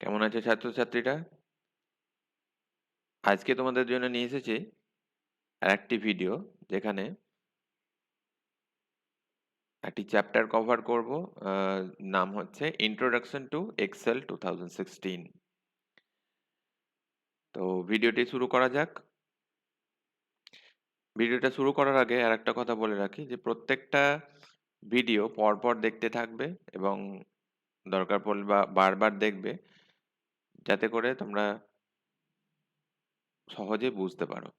কেমন আছে ছাত্রছাত্রীরা? আজকে তোমাদের জন্য নিয়ে এসেছি আরেকটি ভিডিও যেখানে একটি চ্যাপ্টার কভার করব। নাম হচ্ছে ইন্ট্রোডাকশন টু এক্সেল 2016। তো ভিডিওটি শুরু করা যাক। ভিডিওটা শুরু করার আগে আরেকটা কথা বলে রাখি যে প্রত্যেকটা ভিডিও পরপর দেখতে থাকবে এবং দরকার পড়লে বা বারবার দেখবে, যাতে করে তোমরা সহজে বুঝতে পারো।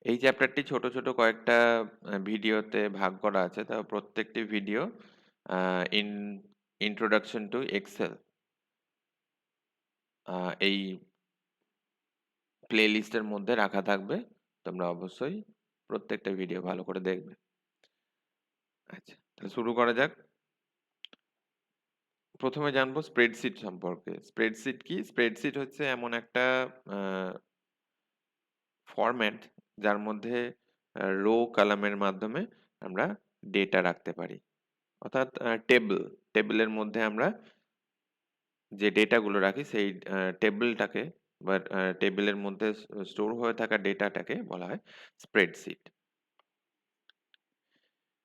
এই চ্যাপ্টারটি ছোট ছোট কয়েকটা ভিডিওতে ভাগ করা আছে। তা প্রত্যেকটি video in introduction to Excel এই প্লে লিস্টের মধ্যে রাখা থাকবে। তোমরা অবশ্যই প্রত্যেকটা ভিডিও ভালো করে দেখবে। আচ্ছা, তাহলে শুরু করা যাক। প্রথমে জানবো স্প্রেডশিট সম্পর্কে। স্প্রেডশিট কি? স্প্রেডশিট হচ্ছে এমন একটা ফরম্যাট যার মধ্যে রো কলামের মাধ্যমে আমরা ডেটা রাখতে পারি, অর্থাৎ টেবিলের মধ্যে আমরা যে ডেটাগুলো রাখি সেই টেবিলটাকে বা টেবিলের মধ্যে স্টোর হয়ে থাকা ডেটাটাকে বলা হয় স্প্রেডশিট।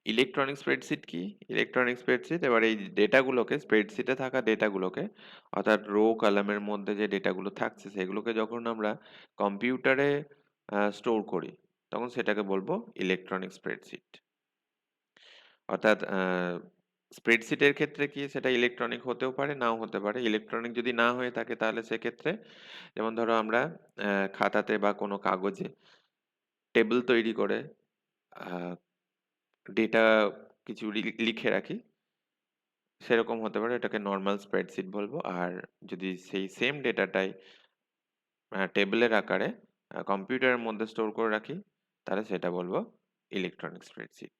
ইলেকট্রনিক স্প্রেডশিট কি? ইলেকট্রনিক স্প্রেডশিট এবার এই ডেটাগুলোকে, স্প্রেডশিটে থাকা ডেটাগুলোকে, অর্থাৎ রো কলামের মধ্যে যে ডেটাগুলো থাকছে সেগুলোকে যখন আমরা কম্পিউটারে স্টোর করি তখন সেটাকে বলবো ইলেকট্রনিক স্প্রেডশিট। অর্থাৎ স্প্রেডশিটের ক্ষেত্রে কি সেটা ইলেকট্রনিক হতেও পারে, নাও হতে পারে। ইলেকট্রনিক যদি না হয়ে থাকে তাহলে সেক্ষেত্রে যেমন ধরো আমরা খাতাতে বা কোনো কাগজে টেবিল তৈরি করে ডেটা কিছু লিখে রাখি, সেরকম হতে পারে, এটাকে নর্মাল স্প্রেডশিট বলবো। আর যদি সেই সেম ডেটাটাই টেবিলের আকারে কম্পিউটারের মধ্যে স্টোর করে রাখি তাহলে সেটা বলবো ইলেকট্রনিক স্প্রেডশিট।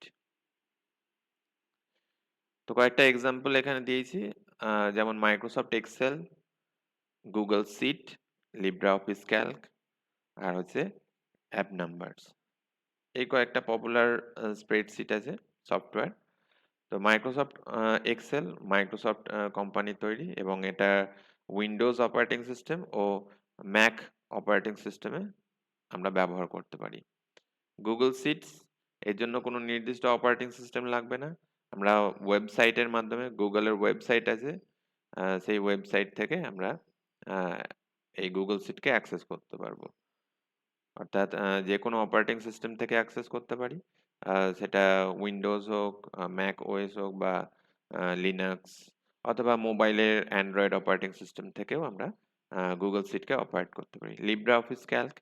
তো কয়েকটা এক্সাম্পল এখানে দিয়েছি, যেমন Microsoft Excel, Google Sheet, LibreOffice Calc, আর হচ্ছে অ্যাপ নাম্বারস। এই কয়েকটা পপুলার স্প্রেডশিট আছে সফটওয়্যার। তো মাইক্রোসফট এক্সেল মাইক্রোসফট কোম্পানির তৈরি এবং এটা উইন্ডোজ অপারেটিং সিস্টেম ও ম্যাক অপারেটিং সিস্টেমে আমরা ব্যবহার করতে পারি। গুগল শিটস, এর জন্য কোনো নির্দিষ্ট অপারেটিং সিস্টেম লাগবে না। আমরা ওয়েবসাইটের মাধ্যমে, গুগলের ওয়েবসাইট আছে, সেই ওয়েবসাইট থেকে আমরা আহ, এই গুগল শিটকে অ্যাক্সেস করতে পারবো। অর্থাৎ যে কোনো অপারেটিং সিস্টেম থেকে অ্যাক্সেস করতে পারি, সেটা উইন্ডোজ হোক, ম্যাক ওএস হোক বা লিনাক্স, অথবা মোবাইলের অ্যান্ড্রয়েড অপারেটিং সিস্টেম থেকেও আমরা গুগল শিটকে অপারেট করতে পারি। লিব্রা অফিস ক্যালক,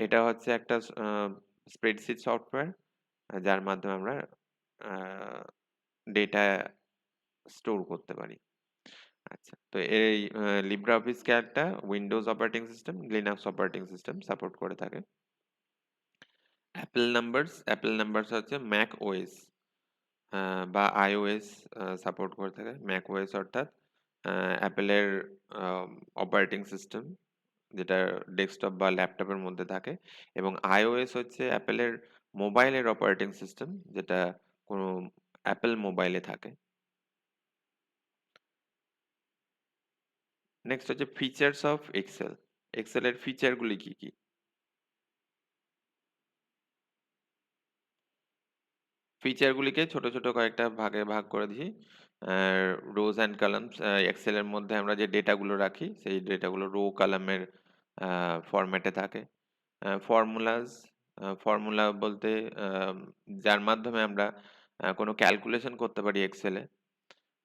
এটা হচ্ছে একটা স্প্রেডশিট সফটওয়্যার যার মাধ্যমে আমরা ডেটা স্টোর করতে পারি। আচ্ছা, তো এই লিব্রিঅফিস ক্যালকটা Windows operating system, Linux operating system support করে থাকে। অ্যাপল নাম্বারস হচ্ছে ম্যাক ওএস বা আইওএস সাপোর্ট করে থাকে। ম্যাক ওএস অর্থাৎ অ্যাপেলের অপারেটিং সিস্টেম, যেটা ডেস্কটপ বা ল্যাপটপের মধ্যে থাকে, এবং আইওএস হচ্ছে অ্যাপেলের মোবাইলের অপারেটিং সিস্টেম, যেটা কোনো অ্যাপেল মোবাইলে থাকে। নেক্সট হচ্ছে ফিচার্স অফ এক্সেল। এক্সেলের ফিচারগুলি কি কি? ফিচারগুলিকে ছোট ছোট কয়েকটা ভাগে ভাগ করে দিই। রোজ অ্যান্ড কলামস, এক্সেলের মধ্যে আমরা যে ডেটাগুলো রাখি সেই ডেটাগুলো রো কলামের ফরম্যাটে থাকে। ফর্মুলাস, ফর্মুলা বলতে যার মাধ্যমে আমরা কোনো ক্যালকুলেশন করতে পারি এক্সেলে।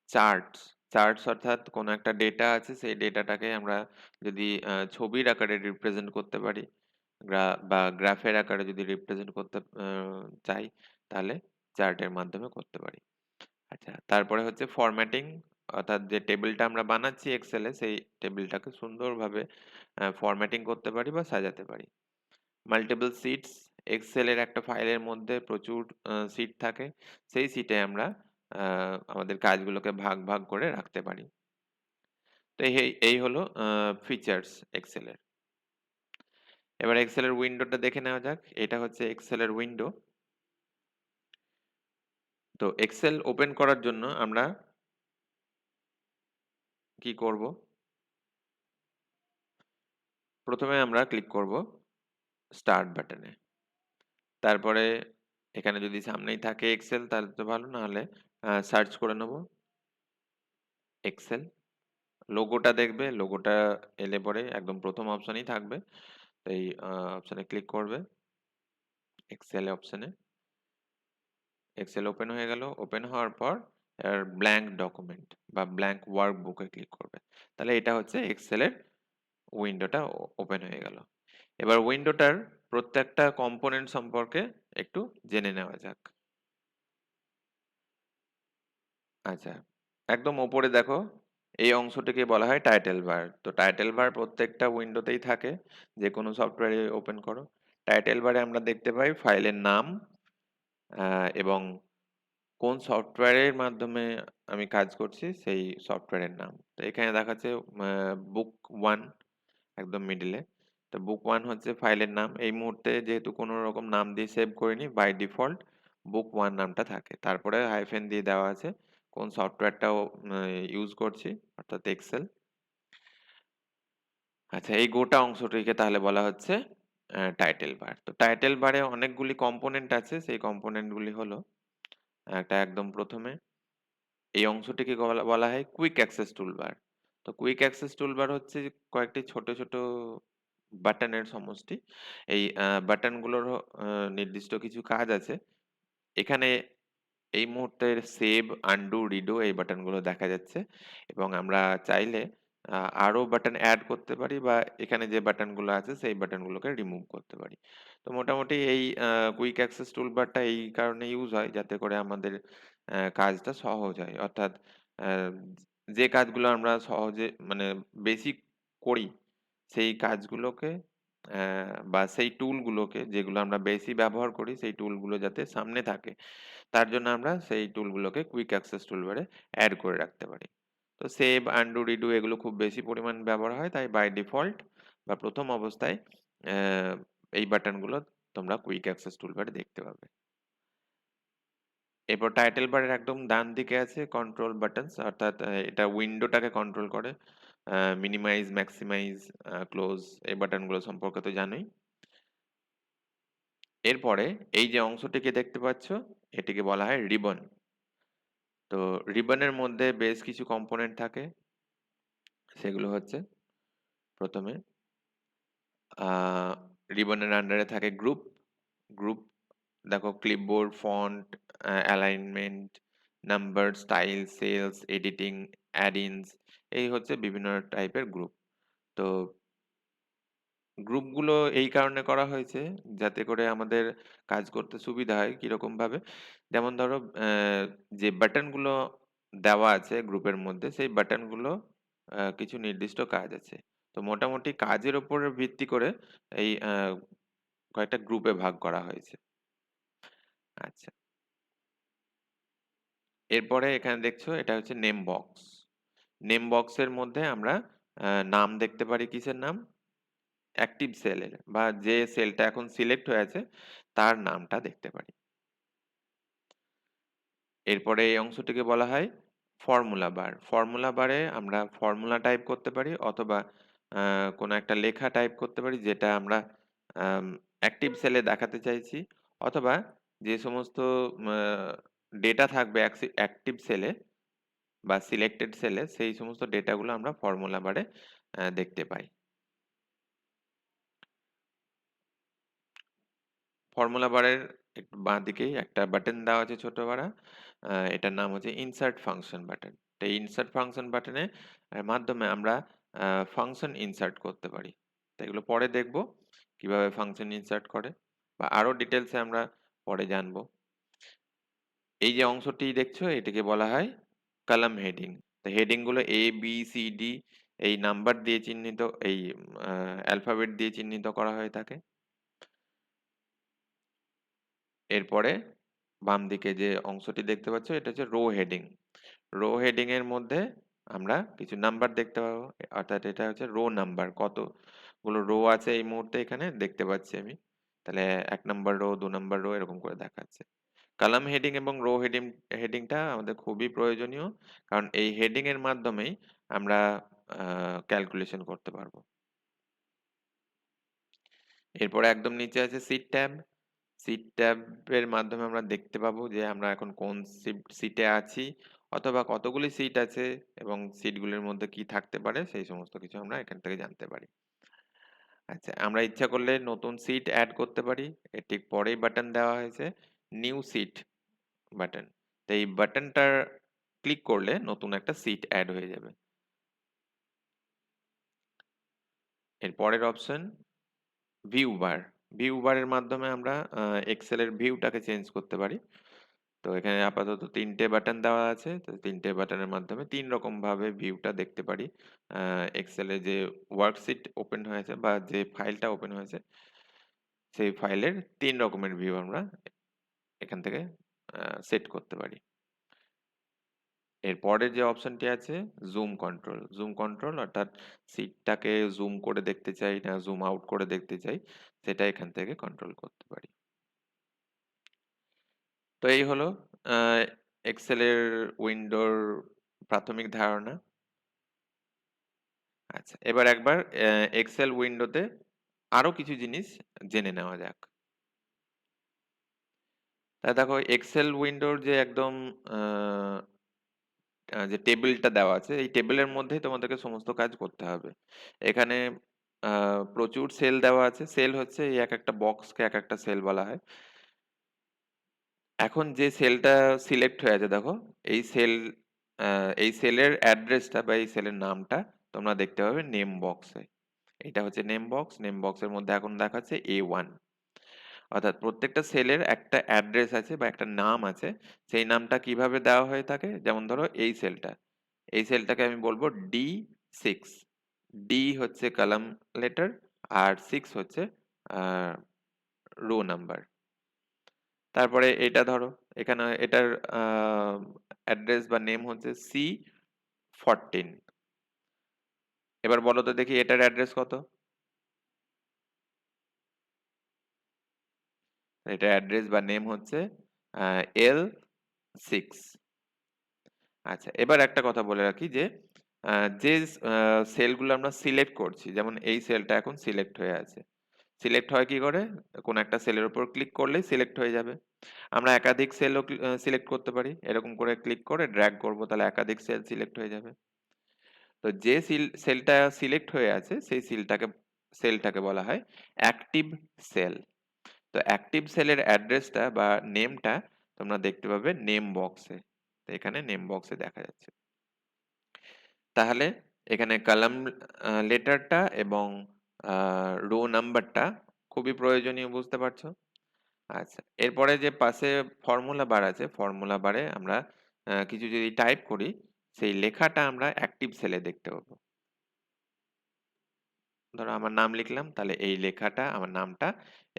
চার্টস, চার্টস অর্থাৎ কোনো একটা ডেটা আছে সেই ডেটাটাকে আমরা যদি ছবির আকারে রিপ্রেজেন্ট করতে পারি, বা গ্রাফের আকারে যদি রিপ্রেজেন্ট করতে চাই তাহলে চার্টের মাধ্যমে করতে পারি। আচ্ছা, তারপরে হচ্ছে ফরম্যাটিং, অর্থাৎ যে টেবিলটা আমরা বানাচ্ছি এক্সেলে সেই টেবিলটাকে সুন্দরভাবে ফরম্যাটিং করতে পারি বা সাজাতে পারি। মাল্টিপল সিটস, এক্সেলের একটা ফাইলের মধ্যে প্রচুর সিট থাকে, সেই সিটে আমরা আমাদের কাজগুলোকে ভাগ ভাগ করে রাখতে পারি। তো এই হলো ফিচার্স এক্সেলের। এবার এক্সেলের উইন্ডোটা দেখে নেওয়া যাক। এটা হচ্ছে এক্সেলের উইন্ডো। তো এক্সেল ওপেন করার জন্য আমরা কি করব? প্রথমে আমরা ক্লিক করব স্টার্ট বাটনে। তারপরে এখানে যদি সামনেই থাকে এক্সেল তাহলে তো ভালো, না হলে সার্চ করে নেব এক্সেল। লোগোটা দেখবে, লোগোটা এলে পরে একদম প্রথম অপশনেই থাকবে। তো এই অপশনে ক্লিক করবে, এক্সেল অপশনে। এক্সেল ওপেন হয়ে গেল। ওপেন হওয়ার পর ব্ল্যাঙ্ক ডকুমেন্ট বা ব্ল্যাঙ্ক ওয়ার্কবুকে ক্লিক করবে। তাহলে এটা হচ্ছে এক্সেলের উইন্ডোটা ওপেন হয়ে গেল। এবার উইন্ডোটার প্রত্যেকটা কম্পোনেন্ট সম্পর্কে একটু জেনে নেওয়া যাক। আচ্ছা, একদম ওপরে দেখো এই অংশটিকে বলা হয় টাইটেল বার। তো টাইটেল বার প্রত্যেকটা উইন্ডোতেই থাকে, যে কোনো সফটওয়্যারে ওপেন করো। টাইটেল বারে আমরা দেখতে পাই ফাইলের নাম এবং কোন সফটওয়্যারের মাধ্যমে আমি কাজ করছি সেই সফটওয়্যারের নাম। তো এখানে দেখাচ্ছে বুক ওয়ান একদম মিডিলে। তো বুক ওয়ান হচ্ছে ফাইলের নাম। এই মুহূর্তে যেহেতু কোনো রকম নাম দিয়ে সেভ করিনি, বাই ডিফল্ট বুক ওয়ান নামটা থাকে। তারপরে হাইফেন দিয়ে দেওয়া আছে কোন সফটওয়্যারটাও ইউজ করছি, অর্থাৎ এক্সেল। আচ্ছা, এই গোটা অংশটিকে তাহলে বলা হচ্ছে টাইটেল বার। তো টাইটেল বারে অনেকগুলি কম্পোনেন্ট আছে, সেই কম্পোনেন্ট গুলি হলো একটা একদম প্রথমে এই অংশটিকে বলা বলা হয় কুইক অ্যাক্সেস টুলবার। তো কুইক অ্যাক্সেস টুলবার হচ্ছে যে কয়েকটি ছোট ছোট বাটনের সমষ্টি। এই বাটনগুলোর নির্দিষ্ট কিছু কাজ আছে। এখানে এই মুহূর্তের সেভ, আনডু, রিডো এই বাটনগুলো দেখা যাচ্ছে এবং আমরা চাইলে আরো বাটন অ্যাড করতে পারি বা এখানে যে বাটনগুলো আছে সেই বাটনগুলোকে রিমুভ করতে পারি। তো মোটামুটি এই কুইক অ্যাক্সেস টুলবারটা এই কারণে ইউজ হয় যাতে করে আমাদের কাজটা সহজ হয়। অর্থাৎ আহ, যে কাজগুলো আমরা সহজে মানে বেসিক করি সেই কাজগুলোকে বা সেই টুলগুলোকে যেগুলো আমরা বেশি ব্যবহার করি সেই টুলগুলো যাতে সামনে থাকে, তার জন্য আমরা সেই টুলগুলোকে কুইক অ্যাক্সেস টুলবারে অ্যাড করে রাখতে পারি। তো সেভ, আনডু, রিডু এগুলো খুব বেশি পরিমাণ ব্যবহার হয়, তাই বাই ডিফল্ট বা প্রথম অবস্থায় আহ, এই বাটনগুলো তোমরা কুইক অ্যাক্সেস টুলবারে দেখতে পাবে। এরপর টাইটেল বারের একদম ডান দিকে আছে কন্ট্রোল বাটনস, অর্থাৎ এটা উইন্ডোটাকে কন্ট্রোল করে। মিনিমাইজ, ম্যাক্সিমাইজ, ক্লোজ এই বাটনগুলো সম্পর্কে তো জানোই। এরপরে এই যে অংশটিকে দেখতে পাচ্ছ এটিকে বলা হয় রিবন। তো রিবনের মধ্যে বেশ কিছু কম্পোনেন্ট থাকে, সেগুলো হচ্ছে প্রথমে রিবনের আন্ডারে থাকে গ্রুপ। গ্রুপ দেখো clipboard, font, alignment, number, style, cells, editing, add-ins এই হচ্ছে বিভিন্ন টাইপের গ্রুপ। তো গ্রুপগুলো এই কারণে করা হয়েছে যাতে করে আমাদের কাজ করতে সুবিধা হয়। কিরকম ভাবে? যেমন ধরো যে বাটনগুলো দেওয়া আছে গ্রুপের মধ্যে সেই বাটনগুলো কিছু নির্দিষ্ট কাজ আছে। তো মোটামুটি কাজের উপরে ভিত্তি করে এই কয়েকটা গ্রুপে ভাগ করা হয়েছে। আচ্ছা। এরপরে এখানে দেখছো এটা হচ্ছে নেম বক্স। নেম বক্সের মধ্যে আমরা নাম দেখতে পারি, কিসের নাম? অ্যাক্টিভ সেলের বা যে সেলটা এখন সিলেক্ট হয়ে আছে তার নামটা দেখতে পারি। এরপরে এই অংশটিকে বলা হয় ফর্মুলা বার। ফর্মুলা বারে আমরা ফর্মুলা টাইপ করতে পারি অথবা কোনো একটা লেখা টাইপ করতে পারি যেটা আমরা অ্যাক্টিভ সেলে দেখাতে চাইছি, অথবা যে সমস্ত ডেটা থাকবে অ্যাক্টিভ সেলে বা সিলেক্টেড সেলে সেই সমস্ত ডেটাগুলো আমরা ফর্মুলা বারে দেখতে পাই। ফর্মুলা বারের একটু বাঁদিকেই একটা বাটন দেওয়া আছে ছোট পারা, এটার নাম হচ্ছে ইনসার্ট ফাংশন বাটন। তো এই ইনসার্ট ফাংশন বাটনের মাধ্যমে আমরা ফাংশন ইনসার্ট করতে পারি। তো এগুলো পরে দেখব কিভাবে ফাংশন ইনসার্ট করে, বা আরো ডিটেলসে আমরা পরে জানবো। এই যে অংশটি দেখছো এটাকে বলা হয় কলাম হেডিং। তো হেডিং গুলো এ বি সি ডি এই নাম্বার দিয়ে চিহ্নিত, এই অ্যালফাবেট দিয়ে চিহ্নিত করা হয়ে থাকে। এরপরে বাম দিকে যে অংশটি দেখতে পাচ্ছ এটা হচ্ছে রো হেডিং। রো হেডিং এর মধ্যে আমরা কিছু নাম্বার দেখতে পাবো, অর্থাৎ এটা হচ্ছে রো নাম্বার, কতগুলো রো আছে এই মুহূর্তে এখানে দেখতে পাচ্ছি আমি। তাহলে 1 নাম্বার রো, 2 নাম্বার রো এরকম করে দেখাচ্ছে। কলাম হেডিং এবং রো হেডিংটা আমাদের খুবই প্রয়োজনীয়, কারণ এই হেডিং এর মাধ্যমেই আমরা ক্যালকুলেশন করতে পারবো। এরপরে একদম নিচে আছে সিট ট্যাব। সিট ট্যাবের মাধ্যমে আমরা দেখতে পাবো যে আমরা এখন কোন সিটে আছি, অথবা কতগুলি সিট আছে এবং সিটগুলির মধ্যে কি থাকতে পারে সেই সমস্ত কিছু আমরা এখান থেকে জানতে পারি। আচ্ছা, আমরা ইচ্ছা করলে নতুন সিট অ্যাড করতে পারি। এর ঠিক পরেই বাটন দেওয়া হয়েছে নিউ সিট বাটন। তো এই বাটনটার ক্লিক করলে নতুন একটা সিট অ্যাড হয়ে যাবে। এর পরের অপশন ভিউ বার। ভিউ বারের মাধ্যমে আমরা এক্সেলের ভিউটাকে চেঞ্জ করতে পারি। তো এখানে আপাতত ৩ টে বাটন দেওয়া আছে। তো ৩ টে বাটনের মাধ্যমে ৩ রকম ভাবে ভিউটা দেখতে পারি। এক্সেলে যে ওয়ার্কশিট ওপেন হয়েছে বা যে ফাইলটা ওপেন হয়েছে, সেই ফাইলের ৩ রকমের ভিউ আমরা এখান থেকে সেট করতে পারি। এর পরের যে অপশনটি আছে জুম কন্ট্রোল। জুম কন্ট্রোল অর্থাৎ সিটটাকে জুম করে দেখতে চাই না জুম আউট করে দেখতে চাই, সেটা এখান থেকে কন্ট্রোল করতে পারি। তো এই হলো এক্সেলের উইন্ডোর প্রাথমিক ধারণা। আচ্ছা, এবার একবার এক্সেল উইন্ডোতে আরো কিছু জিনিস জেনে নেওয়া যাক। তা দেখো এক্সেল উইন্ডোর যে একদম আহ, যে টেবিলটা দেওয়া আছে, এই টেবিলের মধ্যেই তোমাদেরকে সমস্ত কাজ করতে হবে। এখানে প্রচুর সেল দেওয়া আছে। সেল হচ্ছে এই এক একটা বক্সকে এক একটা সেল বলা হয়। এখন যে সেলটা সিলেক্ট হয়ে আছে দেখো, এই সেল এই সেলের অ্যাড্রেসটা বা এই সেলের নামটা তোমরা দেখতে পাবে নেম বক্সে। এটা হচ্ছে নেম বক্স। নেম বক্সের মধ্যে এখন দেখাচ্ছে A1। অর্থাৎ প্রত্যেকটা সেলের একটা অ্যাড্রেস আছে বা একটা নাম আছে। সেই নামটা কিভাবে দেওয়া হয়ে থাকে, যেমন ধরো এই সেলটা, এই সেলটাকে আমি বলবো D6। ডি হচ্ছে কলাম লেটার, আর 6 হচ্ছে রো নাম্বার। তারপরে এটা ধরো, এখানে এটার অ্যাড্রেস বা নেম হচ্ছে C14। এবার বলো তো দেখি এটার অ্যাড্রেস কত। এটার অ্যাড্রেস বা নেম হচ্ছে L6। আচ্ছা, এবার একটা কথা বলে রাখি যে যে সেলগুলো আমরা সিলেক্ট করছি, যেমন এই সেলটা এখন সিলেক্ট হয়ে আছে। সিলেক্ট হয় কি করে? কোন একটা সেলের উপর ক্লিক করলেই সিলেক্ট হয়ে যাবে। আমরা একাধিক সেলও সিলেক্ট করতে পারি। এরকম করে ক্লিক করে ড্র্যাগ করব, তাহলে একাধিক সেল সিলেক্ট হয়ে যাবে। তো যে সেলটা সিলেক্ট হয়ে আছে সেই সেলটাকে বলা হয় অ্যাক্টিভ সেল। তো অ্যাক্টিভ সেলের অ্যাড্রেসটা বা নেমটা তোমরা দেখতে পাবে নেম বক্সে। তো এখানে নেম বক্সে দেখা যাচ্ছে। তাহলে এখানে কলাম লেটারটা এবং রো নাম্বারটা খুবই প্রয়োজনীয়, বুঝতে পারছো? আচ্ছা, এরপরে যে পাশে ফর্মুলা বার আছে, ফর্মুলা বারে আমরা কিছু যদি টাইপ করি, সেই লেখাটা আমরা অ্যাক্টিভ সেলে দেখতে পাবো। ধরো আমার নাম লিখলাম, তাহলে এই লেখাটা আমার নামটা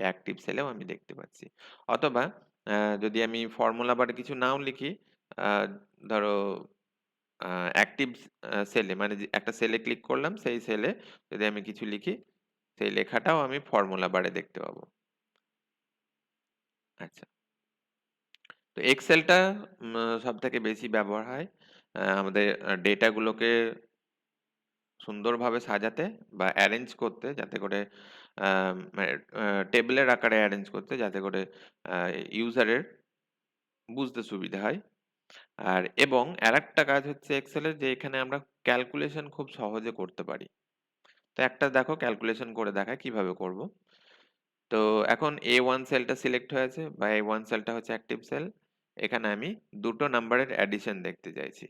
অ্যাক্টিভ সেলেও আমি দেখতে পাচ্ছি। অথবা যদি আমি ফর্মুলা বারে কিছু নাও লিখি, আহ, ধরো অ্যাক্টিভ সেলে মানে যে একটা সেলে ক্লিক করলাম, সেই সেলে যদি আমি কিছু লিখি, সেই লেখাটাও আমি ফর্মুলা বারে দেখতে পাবো। আচ্ছা, তো এক্সেলটা সব থেকে বেশি ব্যবহার হয় আমাদের ডেটাগুলোকে সুন্দরভাবে সাজাতে বা অ্যারেঞ্জ করতে, যাতে করে টেবিলের আকারে অ্যারেঞ্জ করতে, যাতে করে ইউজারের বুঝতে সুবিধা হয়। আর এবং আরেকটা কাজ হচ্ছে এক্সেলের, যে এখানে আমরা ক্যালকুলেশন খুব সহজে করতে পারি। তো একটা দেখো ক্যালকুলেশন করে দেখায় কিভাবে করব। তো এখন A1 সেলটা সিলেক্ট হয়েছে বা A1 সেলটা হচ্ছে অ্যাক্টিভ সেল। এখানে আমি দুটো নাম্বারের অ্যাডিশন দেখতে চাইছি।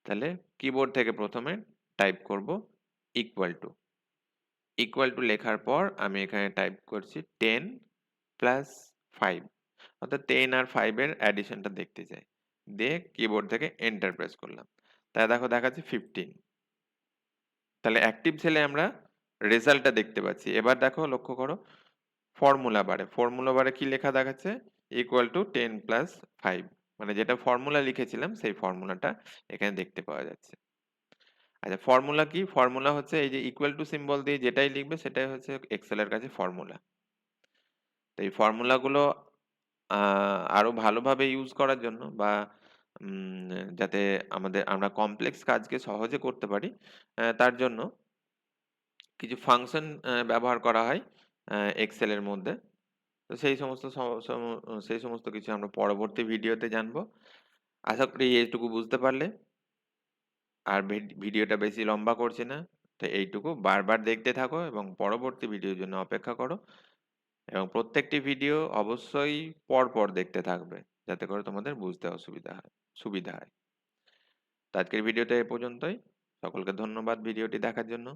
তাহলে কিবোর্ড থেকে প্রথমে টাইপ করব ইকুয়াল টু। ইকুয়াল টু লেখার পর আমি এখানে টাইপ করছি 10 প্লাস 5, অর্থাৎ 10 আর 5 এর অ্যাডিশনটা দেখতে চাই। দিয়ে কিবোর্ড থেকে এন্টার প্রেস করলাম। তাই দেখো দেখাচ্ছে 15। তাহলে অ্যাক্টিভ সেলে আমরা রেজাল্টটা দেখতে পাচ্ছি। এবার দেখো লক্ষ্য করো ফর্মুলা বারে কি লেখা দেখাচ্ছে? ইকুয়াল টু 10 প্লাস 5, মানে যেটা ফর্মুলা লিখেছিলাম সেই ফর্মুলাটা এখানে দেখতে পাওয়া যাচ্ছে। আচ্ছা, ফর্মুলা কি? ফর্মুলা হচ্ছে এই যে ইকুয়াল টু সিম্বল দিয়ে যেটাই লিখবে সেটাই হচ্ছে এক্সেলের কাছে ফর্মুলা। তো এই ফর্মুলাগুলো আ আরো ভালোভাবে ইউজ করার জন্য বা যাতে আমরা কমপ্লেক্স কাজকে সহজে করতে পারি, তার জন্য কিছু ফাংশন ব্যবহার করা হয় এক্সেল এর মধ্যে। তো সেই সমস্ত স সম সেই সমস্ত কিছু আমরা পরবর্তী ভিডিওতে জানবো। আশা করি এইটুকু বুঝতে পারলে। আর ভিডিওটা বেশি লম্বা করছি না। তো এইটুকু বারবার দেখতে থাকো এবং পরবর্তী ভিডিওর জন্য অপেক্ষা করো এবং প্রত্যেকটি ভিডিও অবশ্যই পরপর দেখতে থাকবে। যাতে করে তোমাদের বুঝতে সুবিধা হয়। তো আজকের ভিডিওটা এ পর্যন্তই। সকলকে ধন্যবাদ ভিডিওটি দেখার জন্য।